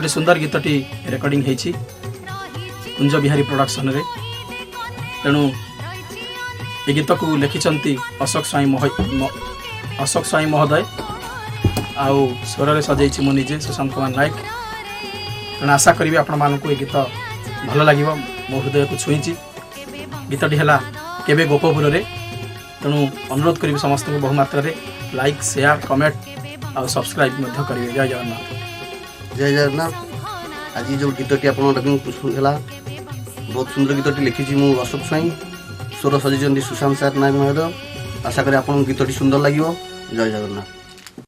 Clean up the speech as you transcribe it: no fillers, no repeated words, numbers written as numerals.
गोटे सुंदर गीतटी रेकर्डिंग होती कुंज बिहारी प्रोडक्शन रे। तेणु ये गीत को लिखिं अशोक स्वाई महोदय आउ स्वर सजाई मु निजे सुशांत कुमार नायक। तेणु आशा करी आपण मानक ये गीत भल लगे मो हृदय को छुई। गीतटी है केबे गोपपुर रे। तेणु अनुरोध करी समस्त को बहुमात्रा लाइक शेयर कमेंट और सब्सक्राइब करेंगे। जय जगन्नाथ। जय जगन्नाथ। आज जो गीतटी आप बहुत सुंदर गीतटी लिखी मु अशोक स्वाई, स्वर सजाई सुशांत सार नायक महोदय। आशा करी आप गीतटी सुंदर लगे। जय जगन्नाथ।